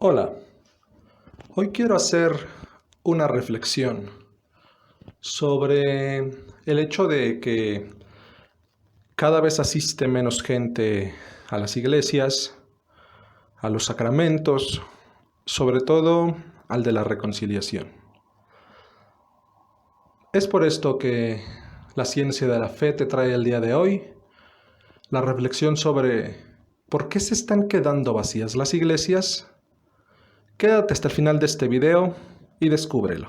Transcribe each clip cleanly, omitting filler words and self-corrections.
Hola, hoy quiero hacer una reflexión sobre el hecho de que cada vez asiste menos gente a las iglesias, a los sacramentos, sobre todo al de la reconciliación. Es por esto que la ciencia de la fe te trae el día de hoy la reflexión sobre ¿por qué se están quedando vacías las iglesias? Quédate hasta el final de este video y descúbrelo.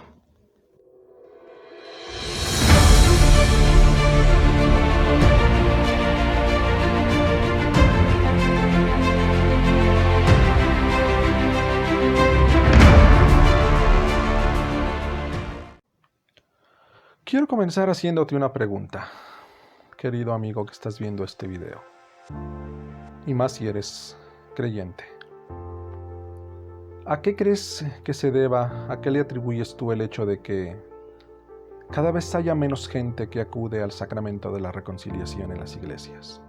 Quiero comenzar haciéndote una pregunta, querido amigo que estás viendo este video, y más si eres creyente. ¿A qué crees que se deba, a qué le atribuyes tú el hecho de que cada vez haya menos gente que acude al sacramento de la reconciliación en las iglesias?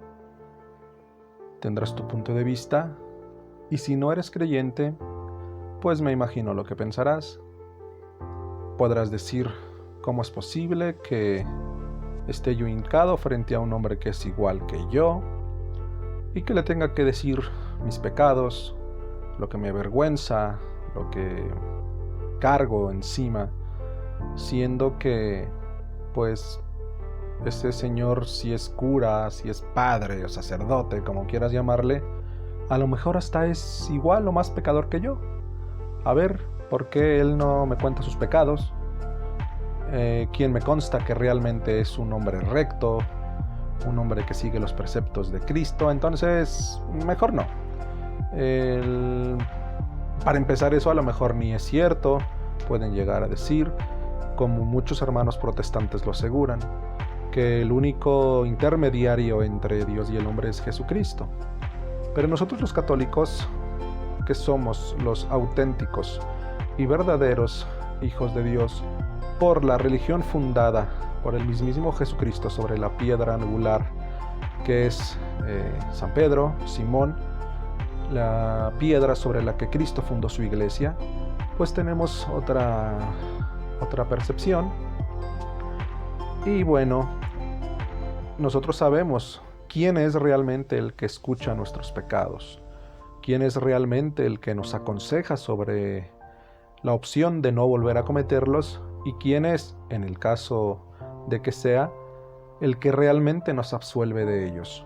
Tendrás tu punto de vista, y si no eres creyente, pues me imagino lo que pensarás. Podrás decir, ¿cómo es posible que esté yo hincado frente a un hombre que es igual que yo y que le tenga que decir mis pecados, lo que me avergüenza, lo que cargo encima, siendo que, pues, ese señor, si es cura, si es padre o sacerdote, como quieras llamarle, a lo mejor hasta es igual o más pecador que yo? A ver, ¿por qué él no me cuenta sus pecados? ¿Quién me consta que realmente es un hombre recto, un hombre que sigue los preceptos de Cristo? Entonces, mejor no. Para empezar, eso a lo mejor ni es cierto. Pueden llegar a decir, como muchos hermanos protestantes lo aseguran, que el único intermediario entre Dios y el hombre es Jesucristo. Pero nosotros los católicos, que somos los auténticos y verdaderos hijos de Dios, por la religión fundada por el mismísimo Jesucristo sobre la piedra angular que es San Pedro, Simón, la piedra sobre la que Cristo fundó su iglesia, pues tenemos otra percepción. Y bueno, nosotros sabemos quién es realmente el que escucha nuestros pecados, quién es realmente el que nos aconseja sobre la opción de no volver a cometerlos, y quién es, en el caso de que sea, el que realmente nos absuelve de ellos.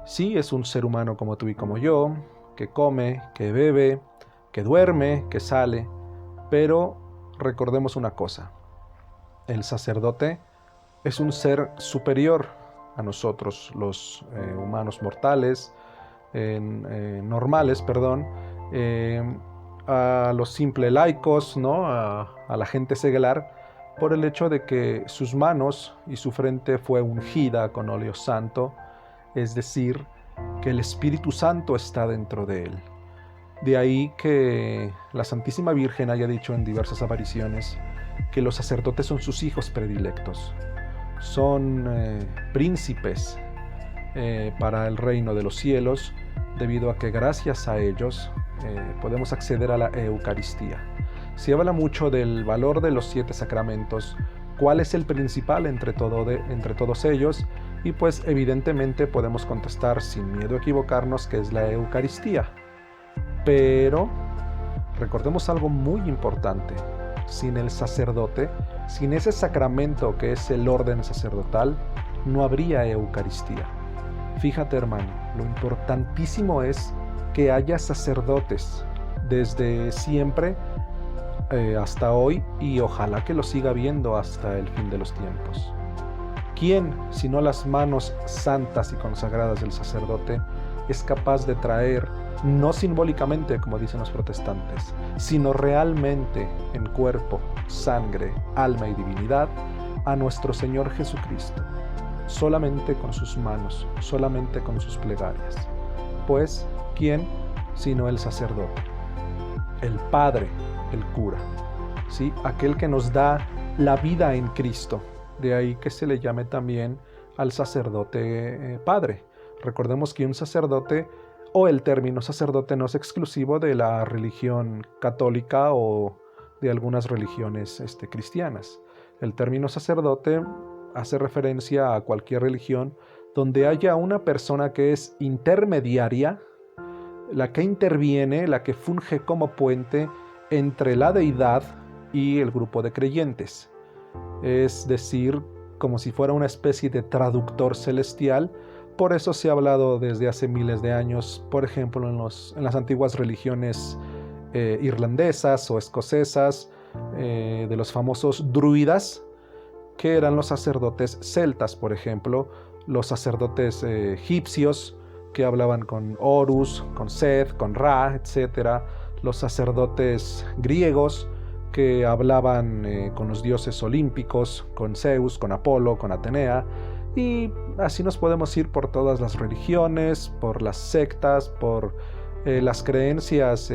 Sí, es un ser humano como tú y como yo, que come, que bebe, que duerme, que sale, pero recordemos una cosa: el sacerdote es un ser superior a nosotros, los humanos mortales, normales, a los simples laicos, ¿no? A la gente seglar, por el hecho de que sus manos y su frente fue ungida con óleo santo, es decir, que el Espíritu Santo está dentro de él. De ahí que la Santísima Virgen haya dicho en diversas apariciones que los sacerdotes son sus hijos predilectos, son príncipes para el reino de los cielos, debido a que gracias a ellos podemos acceder a la Eucaristía. Se habla mucho del valor de los 7 sacramentos, cuál es el principal entre todos ellos, y pues evidentemente podemos contestar sin miedo a equivocarnos que es la Eucaristía. Pero recordemos algo muy importante: sin el sacerdote, sin ese sacramento que es el orden sacerdotal, no habría Eucaristía. Fíjate, hermano, lo importantísimo es que haya sacerdotes desde siempre hasta hoy, y ojalá que lo siga habiendo hasta el fin de los tiempos. ¿Quién, si no las manos santas y consagradas del sacerdote, es capaz de traer, no simbólicamente como dicen los protestantes, sino realmente en cuerpo, sangre, alma y divinidad, a nuestro Señor Jesucristo? Solamente con sus manos, solamente con sus plegarias. Pues, ¿quién sino el sacerdote? El Padre, el cura, ¿sí? Aquel que nos da la vida en Cristo. De ahí que se le llame también al sacerdote Padre. Recordemos que un sacerdote o el término sacerdote no es exclusivo de la religión católica o de algunas religiones cristianas. El término sacerdote hace referencia a cualquier religión donde haya una persona que es intermediaria, la que interviene, la que funge como puente entre la deidad y el grupo de creyentes. Es decir, como si fuera una especie de traductor celestial. Por eso se ha hablado desde hace miles de años, por ejemplo, en las antiguas religiones irlandesas o escocesas, de los famosos druidas, que eran los sacerdotes celtas, por ejemplo, los sacerdotes egipcios, que hablaban con Horus, con Seth, con Ra, etc. Los sacerdotes griegos, que hablaban con los dioses olímpicos, con Zeus, con Apolo, con Atenea, y así nos podemos ir por todas las religiones, por las sectas, por las creencias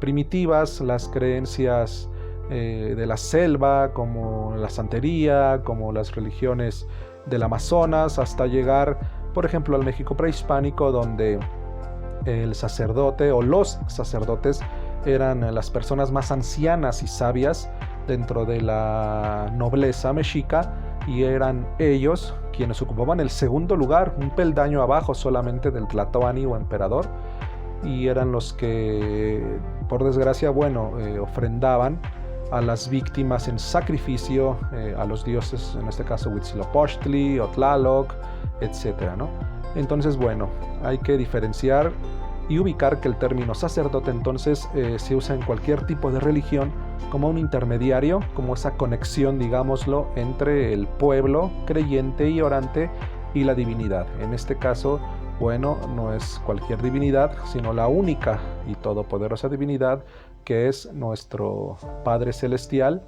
primitivas, las creencias de la selva, como la santería, como las religiones del Amazonas, hasta llegar, por ejemplo, al México prehispánico, donde el sacerdote o los sacerdotes eran las personas más ancianas y sabias dentro de la nobleza mexica, y eran ellos quienes ocupaban el segundo lugar, un peldaño abajo solamente del tlatoani o emperador, y eran los que, por desgracia, ofrendaban a las víctimas en sacrificio a los dioses, en este caso Huitzilopochtli o Tlaloc, etc., ¿no? Entonces, hay que diferenciar y ubicar que el término sacerdote entonces se usa en cualquier tipo de religión como un intermediario, como esa conexión, digámoslo, entre el pueblo creyente y orante y la divinidad. En este caso, no es cualquier divinidad, sino la única y todopoderosa divinidad, que es nuestro Padre Celestial,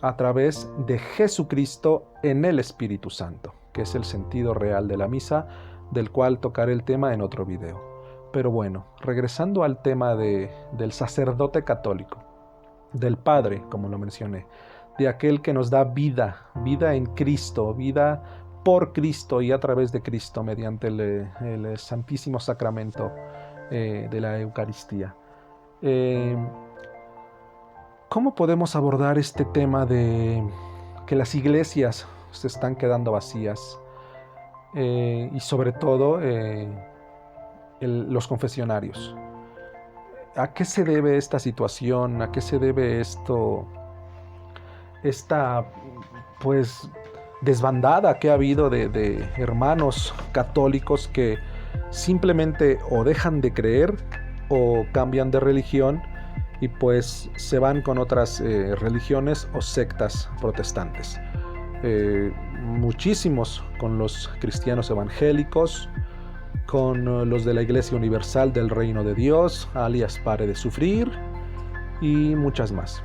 a través de Jesucristo en el Espíritu Santo, que es el sentido real de la misa, del cual tocaré el tema en otro video. Pero regresando al tema del sacerdote católico, del Padre, como lo mencioné, de aquel que nos da vida en Cristo, vida por Cristo y a través de Cristo mediante el Santísimo Sacramento de la Eucaristía. ¿Cómo podemos abordar este tema de que las iglesias se están quedando vacías? Y sobre todo los confesionarios. ¿A qué se debe esta situación? ¿A qué se debe esta desbandada que ha habido de hermanos católicos que simplemente o dejan de creer o cambian de religión y se van con otras religiones o sectas protestantes? Muchísimos con los cristianos evangélicos, con los de la Iglesia Universal del Reino de Dios, alias Pare de Sufrir, y muchas más.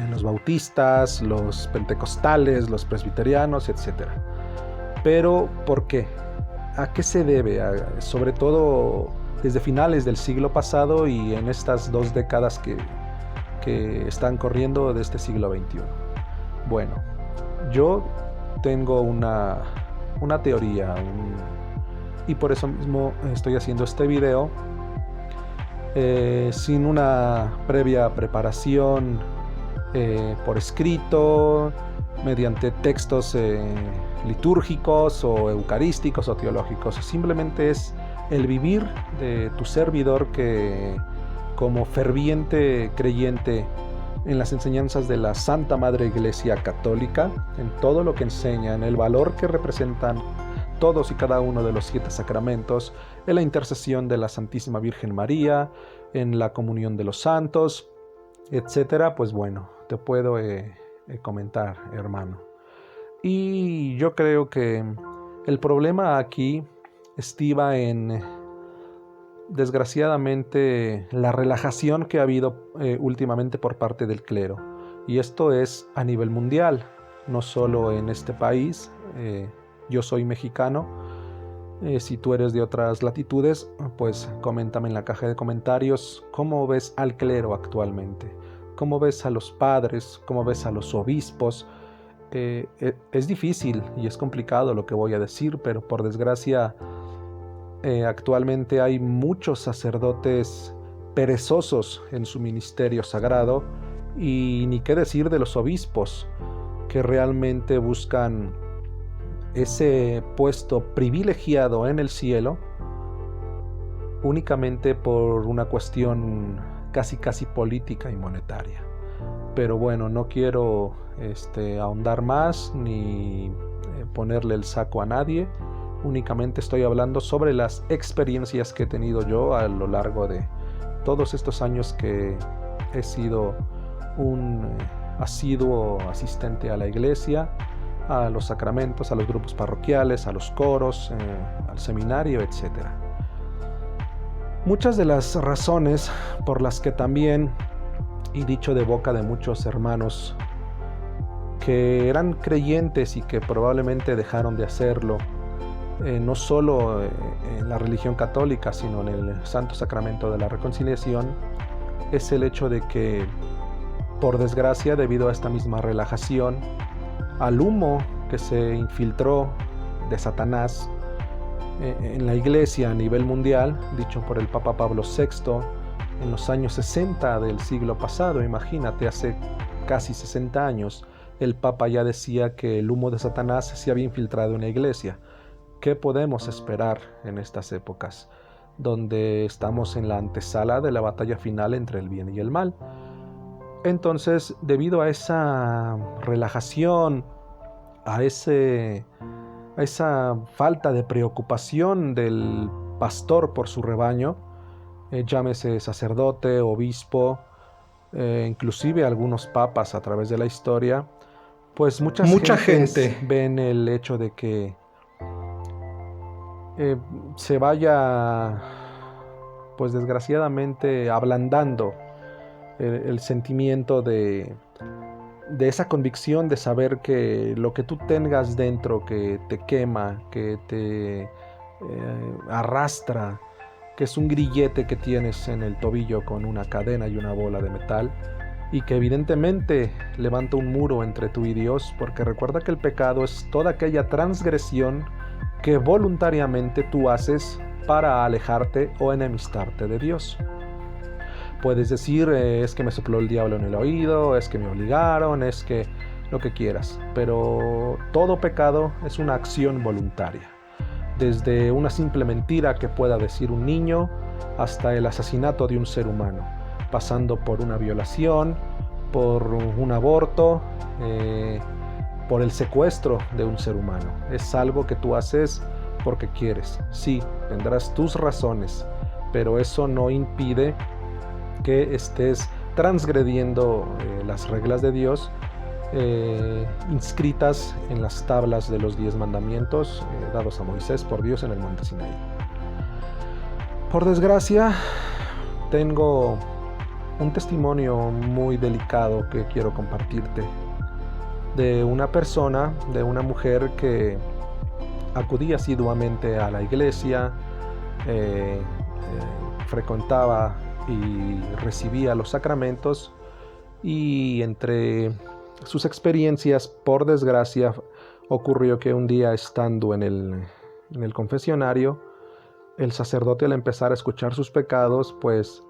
Los bautistas, los pentecostales, los presbiterianos, etc. Pero, ¿por qué? ¿A qué se debe? Sobre todo desde finales del siglo pasado y en estas 2 décadas que están corriendo de este siglo XXI. Yo tengo una teoría, y por eso mismo estoy haciendo este video sin una previa preparación por escrito, mediante textos litúrgicos o eucarísticos o teológicos. Simplemente es el vivir de tu servidor, que como ferviente creyente en las enseñanzas de la Santa Madre Iglesia Católica, en todo lo que enseña, en el valor que representan todos y cada uno de los 7 sacramentos, en la intercesión de la Santísima Virgen María, en la comunión de los santos, etcétera, te puedo comentar, hermano. Y yo creo que el problema aquí estriba en, desgraciadamente, la relajación que ha habido últimamente por parte del clero. Y esto es a nivel mundial, no solo en este país. Yo soy mexicano. Si tú eres de otras latitudes, coméntame en la caja de comentarios cómo ves al clero actualmente, cómo ves a los padres, cómo ves a los obispos. Es difícil y es complicado lo que voy a decir, pero por desgracia Actualmente hay muchos sacerdotes perezosos en su ministerio sagrado, y ni qué decir de los obispos, que realmente buscan ese puesto privilegiado en el cielo únicamente por una cuestión casi política y monetaria. Pero bueno, no quiero ahondar más ni ponerle el saco a nadie. Únicamente estoy hablando sobre las experiencias que he tenido yo a lo largo de todos estos años que he sido un asiduo asistente a la iglesia, a los sacramentos, a los grupos parroquiales, a los coros, al seminario, etc. Muchas de las razones por las que también, y dicho de boca de muchos hermanos que eran creyentes y que probablemente dejaron de hacerlo, no solo en la religión católica, sino en el Santo Sacramento de la Reconciliación, es el hecho de que, por desgracia, debido a esta misma relajación, al humo que se infiltró de Satanás en la iglesia a nivel mundial, dicho por el Papa Pablo VI en los años 60 del siglo pasado, imagínate, hace casi 60 años, el Papa ya decía que el humo de Satanás se había infiltrado en la iglesia. ¿Qué podemos esperar en estas épocas, donde estamos en la antesala de la batalla final entre el bien y el mal? Entonces, debido a esa relajación, a esa falta de preocupación del pastor por su rebaño, llámese sacerdote, obispo, inclusive algunos papas a través de la historia, pues mucha gente ven el hecho de que se vaya, pues desgraciadamente, ablandando el sentimiento de esa convicción de saber que lo que tú tengas dentro que te quema, que te arrastra, que es un grillete que tienes en el tobillo con una cadena y una bola de metal, y que evidentemente levanta un muro entre tú y Dios, porque recuerda que el pecado es toda aquella transgresión que voluntariamente tú haces para alejarte o enemistarte de Dios. Puedes decir, es que me sopló el diablo en el oído, es que me obligaron, es que lo que quieras, pero todo pecado es una acción voluntaria. Desde una simple mentira que pueda decir un niño hasta el asesinato de un ser humano, pasando por una violación, por un aborto, por el secuestro de un ser humano. Es algo que tú haces porque quieres. Sí, tendrás tus razones, pero eso no impide que estés transgrediendo las reglas de Dios inscritas en las tablas de los 10 mandamientos dados a Moisés por Dios en el monte Sinaí. Por desgracia, tengo un testimonio muy delicado que quiero compartirte, de una persona, de una mujer que acudía asiduamente a la iglesia, frecuentaba y recibía los sacramentos, y entre sus experiencias, por desgracia, ocurrió que un día, estando en el confesionario, el sacerdote, al empezar a escuchar sus pecados, pues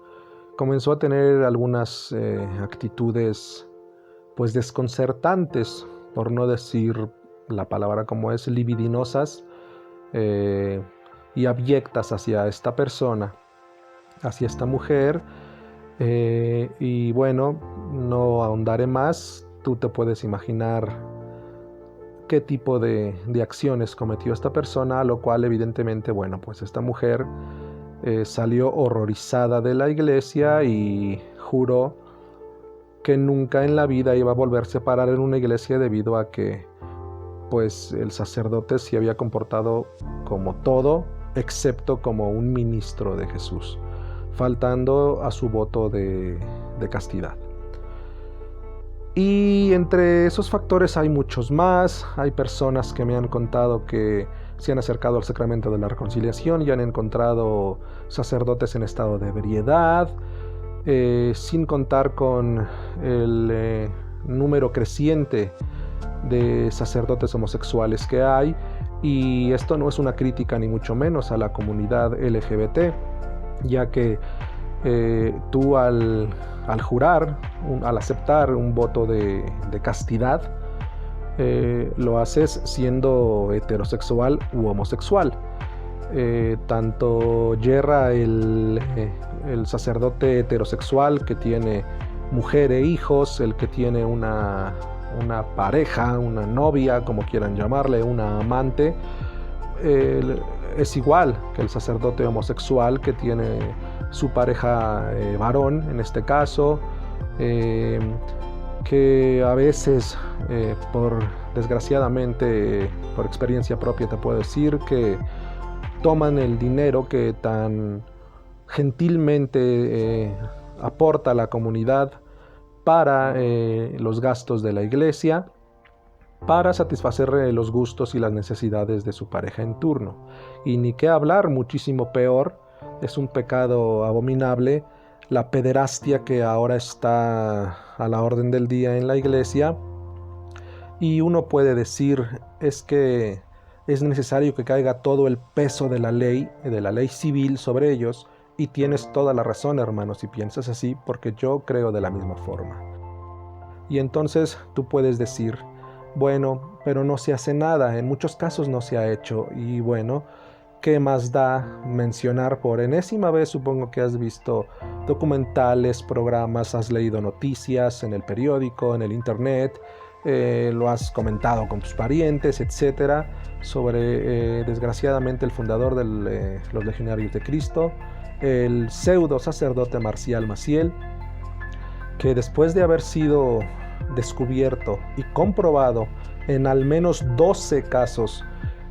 comenzó a tener algunas actitudes pues desconcertantes, por no decir la palabra como es, libidinosas y abyectas hacia esta persona, hacia esta mujer. Y bueno, no ahondaré más. Tú te puedes imaginar qué tipo de acciones cometió esta persona, a lo cual evidentemente, bueno, pues esta mujer salió horrorizada de la iglesia y juró que nunca en la vida iba a volverse a parar en una iglesia, debido a que pues el sacerdote se había comportado como todo excepto como un ministro de Jesús, faltando a su voto de castidad. Y entre esos factores hay muchos más. Hay personas que me han contado que se han acercado al sacramento de la reconciliación y han encontrado sacerdotes en estado de ebriedad, sin contar con el número creciente de sacerdotes homosexuales que hay, Y esto no es una crítica ni mucho menos a la comunidad LGBT, ya que tú al jurar, al aceptar un voto de castidad, lo haces siendo heterosexual u homosexual. Tanto yerra el sacerdote heterosexual que tiene mujer e hijos, el que tiene una pareja, una novia, como quieran llamarle, una amante, es igual que el sacerdote homosexual que tiene su pareja varón, en este caso, que a veces, desgraciadamente, por experiencia propia te puedo decir que toman el dinero que tan gentilmente aporta la comunidad para los gastos de la iglesia, para satisfacer los gustos y las necesidades de su pareja en turno. Y ni qué hablar, muchísimo peor, es un pecado abominable, la pederastia que ahora está a la orden del día en la iglesia. Y uno puede decir, es que es necesario que caiga todo el peso de la ley civil sobre ellos, y tienes toda la razón, hermano, si piensas así, porque yo creo de la misma forma. Y entonces tú puedes decir, bueno, pero no se hace nada, en muchos casos no se ha hecho, y bueno, ¿qué más da mencionar por enésima vez? Supongo que has visto documentales, programas, has leído noticias en el periódico, en el internet, lo has comentado con tus parientes, etcétera, sobre desgraciadamente el fundador de los Legionarios de Cristo, el pseudo sacerdote Marcial Maciel, que después de haber sido descubierto y comprobado en al menos 12 casos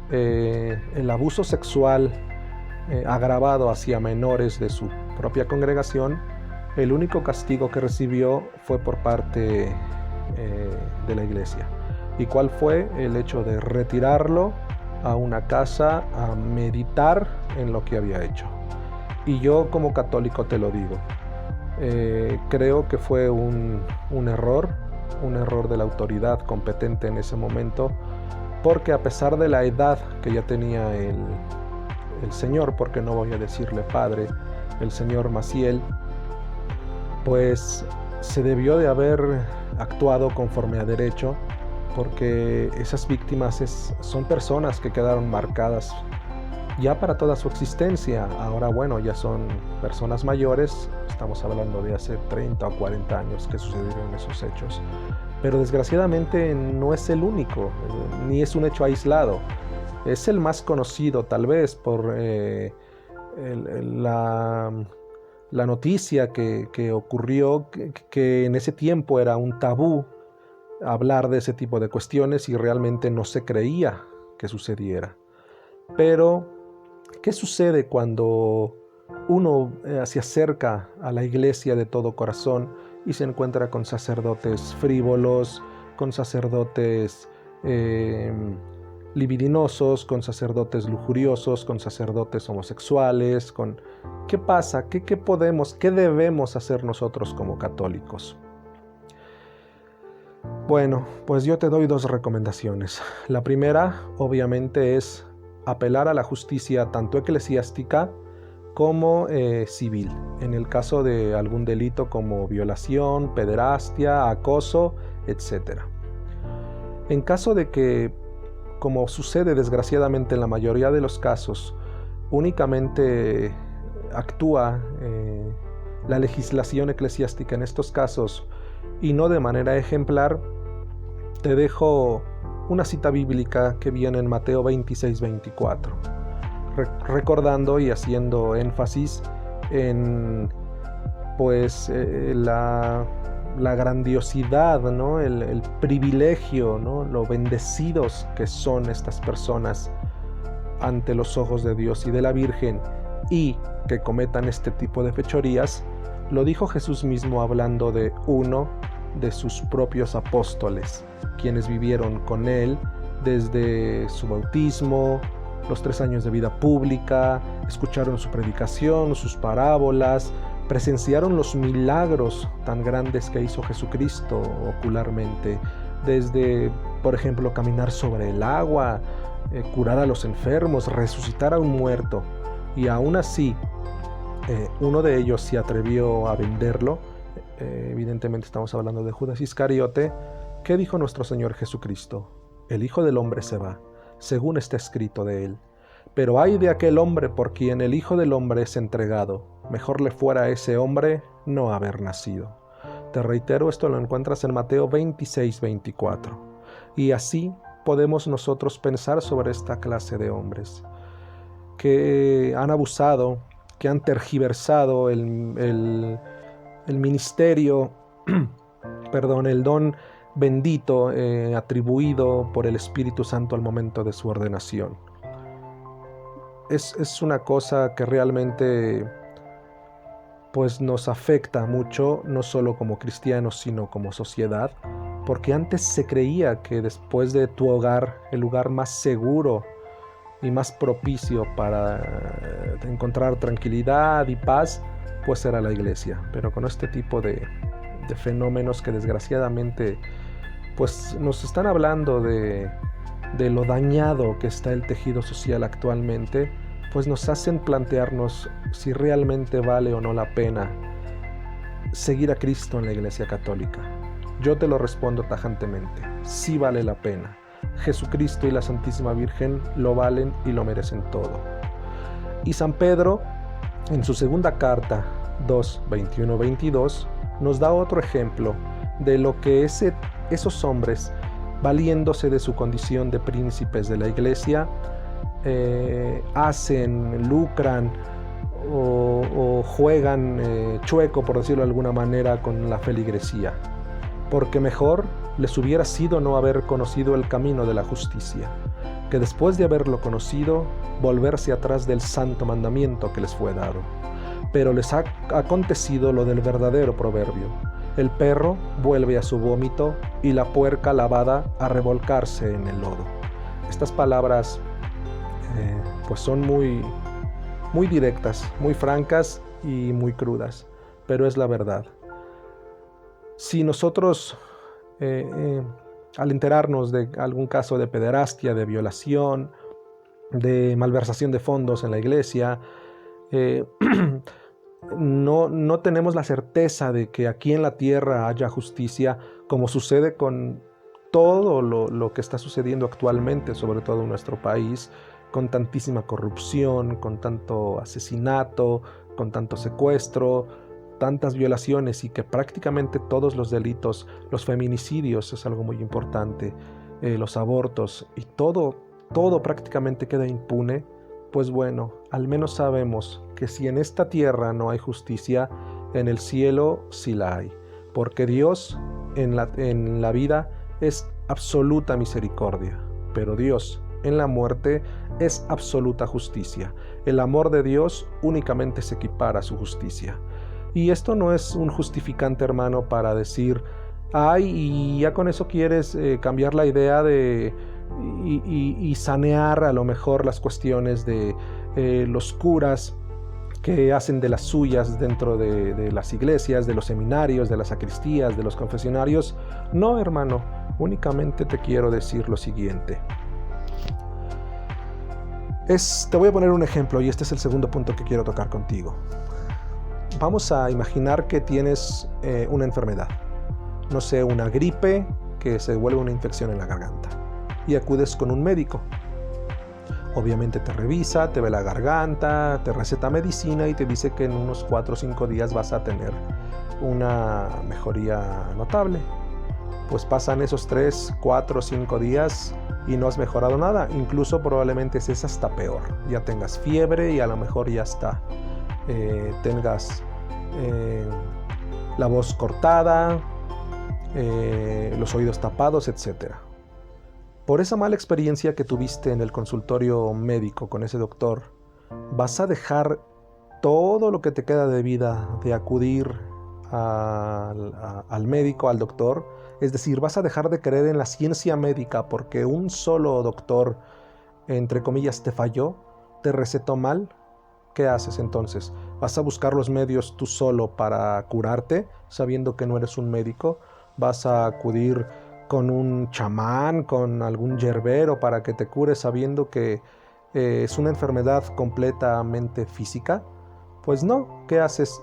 el abuso sexual agravado hacia menores de su propia congregación, el único castigo que recibió fue por parte de la iglesia. ¿Y cuál fue? El hecho de retirarlo a una casa a meditar en lo que había hecho. Y yo como católico te lo digo, creo que fue un error de la autoridad competente en ese momento, porque a pesar de la edad que ya tenía el señor, porque no voy a decirle padre, el señor Maciel, pues se debió de haber actuado conforme a derecho, porque esas víctimas son personas que quedaron marcadas ya para toda su existencia. Ahora bueno, ya son personas mayores, estamos hablando de hace 30 o 40 años que sucedieron esos hechos, pero desgraciadamente no es el único, ni es un hecho aislado. Es el más conocido tal vez por la noticia que ocurrió, que en ese tiempo era un tabú hablar de ese tipo de cuestiones y realmente no se creía que sucediera. Pero, ¿qué sucede cuando uno se acerca a la iglesia de todo corazón y se encuentra con sacerdotes frívolos, con sacerdotes libidinosos, con sacerdotes lujuriosos, con sacerdotes homosexuales? ¿Qué pasa? ¿Qué debemos hacer nosotros como católicos? Bueno, pues yo te doy 2 recomendaciones. La primera, obviamente, es apelar a la justicia tanto eclesiástica como civil, en el caso de algún delito como violación, pederastia, acoso, etc. En caso de que, como sucede desgraciadamente en la mayoría de los casos, únicamente actúa la legislación eclesiástica en estos casos y no de manera ejemplar, te dejo una cita bíblica que viene en Mateo 26-24, recordando y haciendo énfasis en la grandiosidad, ¿no? el privilegio, ¿no? Lo bendecidos que son estas personas ante los ojos de Dios y de la Virgen, y que cometan este tipo de fechorías. Lo dijo Jesús mismo hablando de uno de sus propios apóstoles, quienes vivieron con él desde su bautismo, los 3 años de vida pública, escucharon su predicación, sus parábolas, presenciaron los milagros tan grandes que hizo Jesucristo ocularmente, desde, por ejemplo, caminar sobre el agua, curar a los enfermos, resucitar a un muerto, y aún así uno de ellos se atrevió a venderlo, evidentemente estamos hablando de Judas Iscariote. ¿Qué dijo nuestro Señor Jesucristo? El Hijo del Hombre se va, según está escrito de él. Pero ay de aquel hombre por quien el Hijo del Hombre es entregado. Mejor le fuera a ese hombre no haber nacido. Te reitero, esto lo encuentras en Mateo 26-24. Y así podemos nosotros pensar sobre esta clase de hombres que han abusado, que han tergiversado el ministerio, el don bendito atribuido por el Espíritu Santo al momento de su ordenación. Es una cosa que realmente pues nos afecta mucho, no solo como cristianos, sino como sociedad, porque antes se creía que después de tu hogar, el lugar más seguro y más propicio para encontrar tranquilidad y paz, pues era la iglesia. Pero con este tipo de fenómenos que desgraciadamente pues nos están hablando de lo dañado que está el tejido social actualmente, pues nos hacen plantearnos si realmente vale o no la pena seguir a Cristo en la Iglesia Católica. Yo te lo respondo tajantemente, sí vale la pena. Jesucristo y la Santísima Virgen lo valen y lo merecen todo. Y San Pedro, en su segunda carta, 2:21-22, nos da otro ejemplo de lo que esos hombres, valiéndose de su condición de príncipes de la Iglesia, hacen, lucran o juegan chueco, por decirlo de alguna manera, con la feligresía. Porque mejor les hubiera sido no haber conocido el camino de la justicia, que después de haberlo conocido, volverse atrás del santo mandamiento que les fue dado. Pero les ha acontecido lo del verdadero proverbio: el perro vuelve a su vómito y la puerca lavada a revolcarse en el lodo. Estas palabras pues son muy, muy directas, muy francas y muy crudas, pero es la verdad. Si nosotros al enterarnos de algún caso de pederastia, de violación, de malversación de fondos en la iglesia, no tenemos la certeza de que aquí en la tierra haya justicia, como sucede con todo lo que está sucediendo actualmente, sobre todo en nuestro país, con tantísima corrupción, con tanto asesinato, con tanto secuestro, tantas violaciones, y que prácticamente todos los delitos, los feminicidios es algo muy importante, los abortos, y todo prácticamente queda impune. Pues bueno, al menos sabemos que si en esta tierra no hay justicia, en el cielo sí la hay, porque Dios en la vida es absoluta misericordia, pero Dios en la muerte es absoluta justicia. El amor de Dios únicamente se equipara a su justicia. Y esto no es un justificante, hermano, para decir, ay, y ya con eso quieres cambiar la idea de y sanear a lo mejor las cuestiones de los curas que hacen de las suyas dentro de las iglesias, de los seminarios, de las sacristías, de los confesionarios. No, hermano, únicamente te quiero decir lo siguiente. Te voy a poner un ejemplo, y este es el segundo punto que quiero tocar contigo. Vamos a imaginar que tienes una enfermedad, no sé, una gripe que se vuelve una infección en la garganta, y acudes con un médico. Obviamente te revisa, te ve la garganta, te receta medicina y te dice que en unos 4 o 5 días vas a tener una mejoría notable. Pues pasan esos 3, 4, 5 días y no has mejorado nada. Incluso probablemente es hasta peor. Ya tengas fiebre y a lo mejor ya está. Tengas la voz cortada, los oídos tapados, etc. Por esa mala experiencia que tuviste en el consultorio médico con ese doctor, vas a dejar todo lo que te queda de vida de acudir al médico, al doctor. Es decir, vas a dejar de creer en la ciencia médica porque un solo doctor, entre comillas, te falló, te recetó mal. ¿Qué haces entonces? ¿Vas a buscar los medios tú solo para curarte, sabiendo que no eres un médico? ¿Vas a acudir con un chamán, con algún yerbero para que te cure sabiendo que es una enfermedad completamente física? Pues no, ¿qué haces?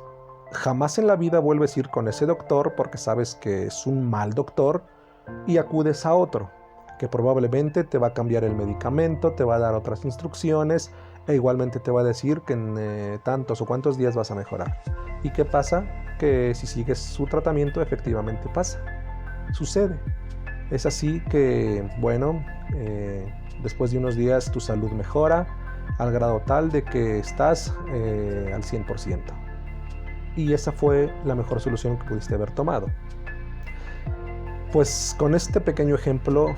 Jamás en la vida vuelves a ir con ese doctor porque sabes que es un mal doctor y acudes a otro, que probablemente te va a cambiar el medicamento, te va a dar otras instrucciones e igualmente te va a decir que en tantos o cuantos días vas a mejorar. ¿Y qué pasa? Que si sigues su tratamiento efectivamente pasa, sucede. Es así que, bueno, después de unos días tu salud mejora al grado tal de que estás al 100%. Y esa fue la mejor solución que pudiste haber tomado. Pues con este pequeño ejemplo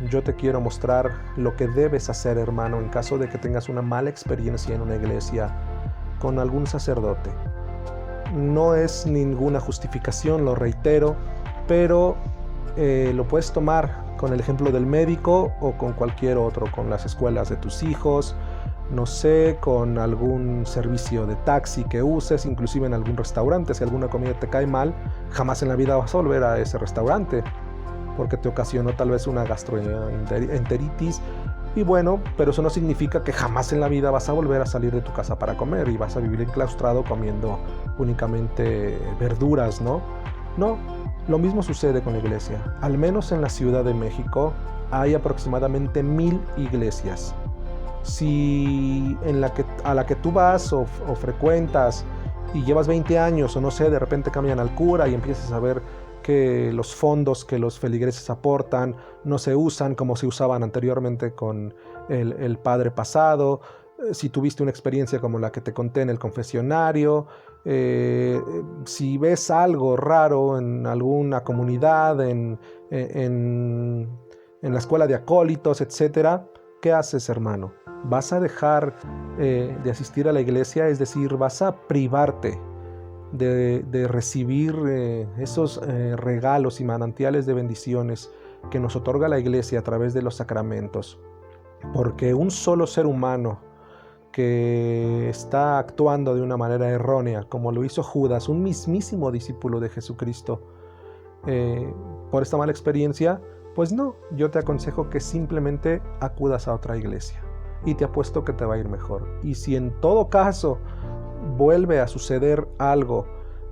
yo te quiero mostrar lo que debes hacer, hermano, en caso de que tengas una mala experiencia en una iglesia con algún sacerdote. No es ninguna justificación, lo reitero, pero lo puedes tomar con el ejemplo del médico o con cualquier otro, con las escuelas de tus hijos, no sé, con algún servicio de taxi que uses, inclusive en algún restaurante. Si alguna comida te cae mal, jamás en la vida vas a volver a ese restaurante porque te ocasionó tal vez una gastroenteritis. Y bueno, pero eso no significa que jamás en la vida vas a volver a salir de tu casa para comer y vas a vivir enclaustrado comiendo únicamente verduras, ¿no? No, lo mismo sucede con la iglesia. Al menos en la Ciudad de México hay aproximadamente 1000 iglesias. Si a la que tú vas o frecuentas y llevas 20 años o no sé, de repente cambian al cura y empiezas a ver que los fondos que los feligreses aportan no se usan como se usaban anteriormente con el padre pasado. Si tuviste una experiencia como la que te conté en el confesionario, si ves algo raro en alguna comunidad, en la escuela de acólitos, etc., ¿qué haces, hermano? ¿Vas a dejar de asistir a la iglesia? Es decir, ¿vas a privarte de recibir esos regalos y manantiales de bendiciones que nos otorga la iglesia a través de los sacramentos? Porque un solo ser humano que está actuando de una manera errónea, como lo hizo Judas, un mismísimo discípulo de Jesucristo, por esta mala experiencia, pues no, yo te aconsejo que simplemente acudas a otra iglesia y te apuesto que te va a ir mejor. Y si en todo caso vuelve a suceder algo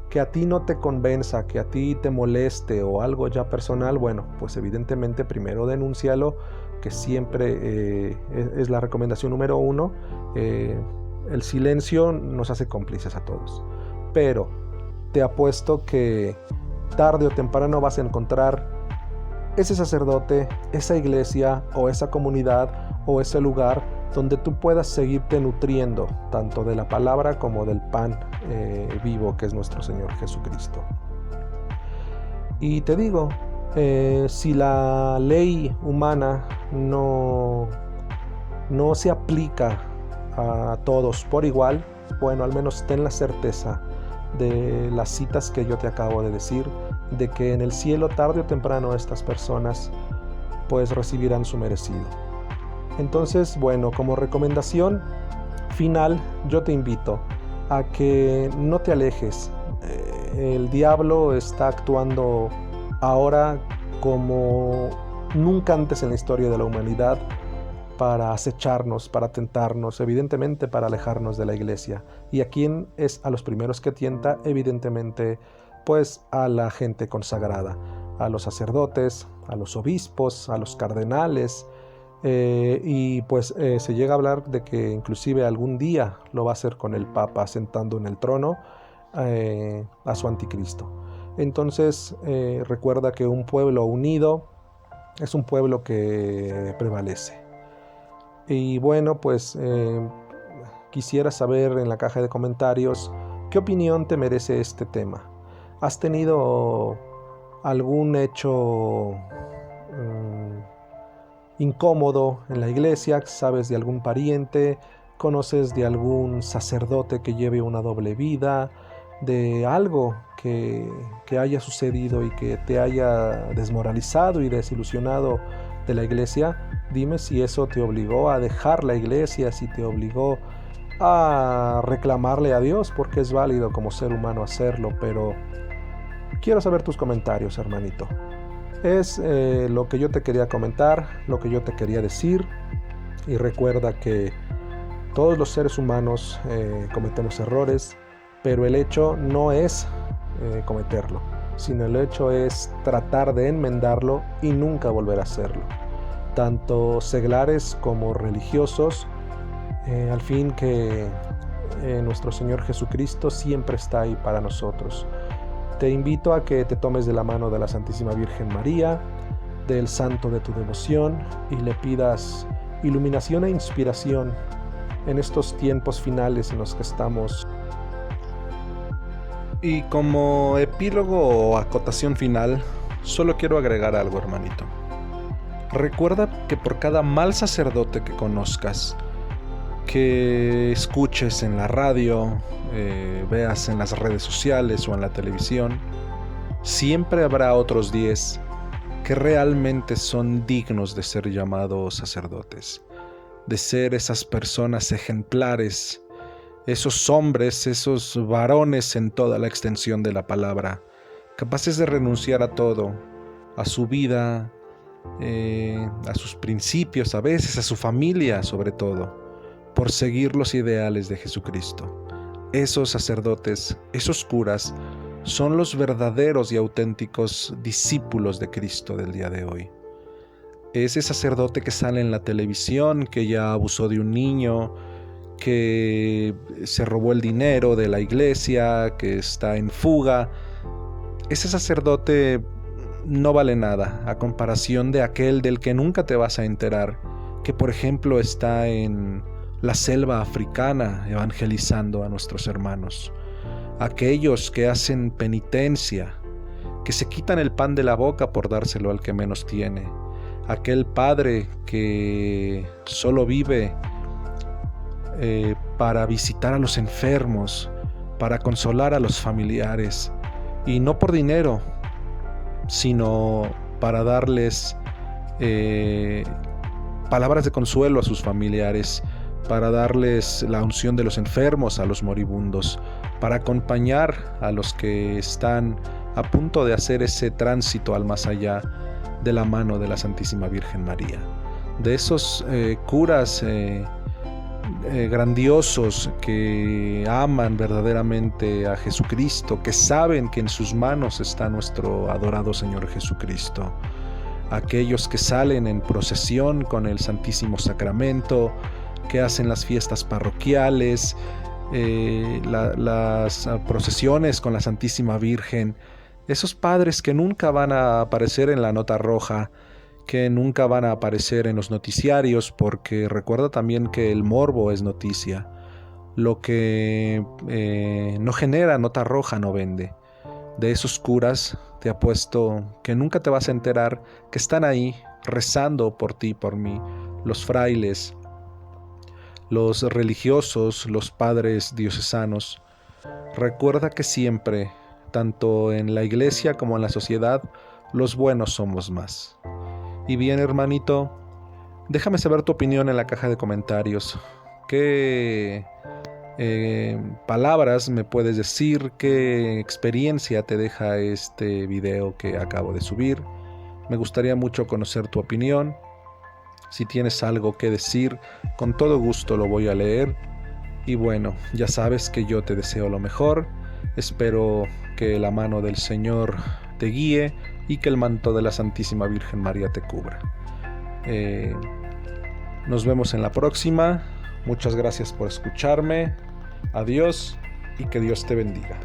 que a ti no te convenza, que a ti te moleste o algo ya personal, bueno, pues evidentemente primero denúncialo, que siempre es la recomendación número 1. El silencio nos hace cómplices a todos. Pero te apuesto que tarde o temprano vas a encontrar ese sacerdote, esa iglesia o esa comunidad o ese lugar donde tú puedas seguirte nutriendo tanto de la palabra como del pan vivo que es nuestro Señor Jesucristo. Y te digo, si la ley humana no se aplica a todos por igual, bueno, al menos ten la certeza de las citas que yo te acabo de decir, de que en el cielo tarde o temprano estas personas pues recibirán su merecido. Entonces, bueno, como recomendación final, yo te invito a que no te alejes. El diablo está actuando ahora como nunca antes en la historia de la humanidad para acecharnos, para tentarnos, evidentemente para alejarnos de la iglesia. ¿Y a quién es a los primeros que tienta? Evidentemente, pues a la gente consagrada, a los sacerdotes, a los obispos, a los cardenales, y pues se llega a hablar de que inclusive algún día lo va a hacer con el Papa sentando en el trono a su anticristo. Entonces recuerda que un pueblo unido es un pueblo que prevalece. Y bueno, pues quisiera saber en la caja de comentarios qué opinión te merece este tema. ¿Has tenido algún hecho incómodo en la iglesia? ¿Sabes de algún pariente? ¿Conoces de algún sacerdote que lleve una doble vida? ¿De algo que haya sucedido y que te haya desmoralizado y desilusionado de la iglesia? Dime si eso te obligó a dejar la iglesia, si te obligó a reclamarle a Dios, porque es válido como ser humano hacerlo, pero quiero saber tus comentarios, hermanito. Es lo que yo te quería comentar, lo que yo te quería decir. Y recuerda que todos los seres humanos cometemos errores, pero el hecho no es cometerlo, sino el hecho es tratar de enmendarlo y nunca volver a hacerlo. Tanto seglares como religiosos, al fin que nuestro Señor Jesucristo siempre está ahí para nosotros. Te invito a que te tomes de la mano de la Santísima Virgen María, del santo de tu devoción, y le pidas iluminación e inspiración en estos tiempos finales en los que estamos. Y como epílogo o acotación final, solo quiero agregar algo, hermanito. Recuerda que por cada mal sacerdote que conozcas, que escuches en la radio, veas en las redes sociales o en la televisión, siempre habrá otros 10 que realmente son dignos de ser llamados sacerdotes, de ser esas personas ejemplares, esos hombres, esos varones en toda la extensión de la palabra, capaces de renunciar a todo, a su vida, a sus principios, a veces a su familia sobre todo, por seguir los ideales de Jesucristo. Esos sacerdotes, esos curas, son los verdaderos y auténticos discípulos de Cristo del día de hoy. Ese sacerdote que sale en la televisión, que ya abusó de un niño, que se robó el dinero de la iglesia, que está en fuga, ese sacerdote no vale nada a comparación de aquel del que nunca te vas a enterar, que por ejemplo está en la selva africana evangelizando a nuestros hermanos. Aquellos que hacen penitencia, que se quitan el pan de la boca por dárselo al que menos tiene. Aquel padre que solo vive para visitar a los enfermos, para consolar a los familiares, y no por dinero, sino para darles palabras de consuelo a sus familiares, para darles la unción de los enfermos a los moribundos, para acompañar a los que están a punto de hacer ese tránsito al más allá de la mano de la Santísima Virgen María. De esos curas grandiosos que aman verdaderamente a Jesucristo, que saben que en sus manos está nuestro adorado Señor Jesucristo. Aquellos que salen en procesión con el Santísimo Sacramento, que hacen las fiestas parroquiales, las procesiones con la Santísima Virgen, esos padres que nunca van a aparecer en la nota roja, que nunca van a aparecer en los noticiarios, porque recuerda también que el morbo es noticia. Lo que no genera nota roja no vende. De esos curas te apuesto que nunca te vas a enterar que están ahí rezando por ti, por mí, los frailes, los religiosos, los padres diocesanos. Recuerda que siempre, tanto en la iglesia como en la sociedad, los buenos somos más. Y bien, hermanito, déjame saber tu opinión en la caja de comentarios. ¿Qué palabras me puedes decir? ¿Qué experiencia te deja este video que acabo de subir? Me gustaría mucho conocer tu opinión. Si tienes algo que decir, con todo gusto lo voy a leer. Y bueno, ya sabes que yo te deseo lo mejor. Espero que la mano del Señor te guíe y que el manto de la Santísima Virgen María te cubra. Nos vemos en la próxima. Muchas gracias por escucharme. Adiós y que Dios te bendiga.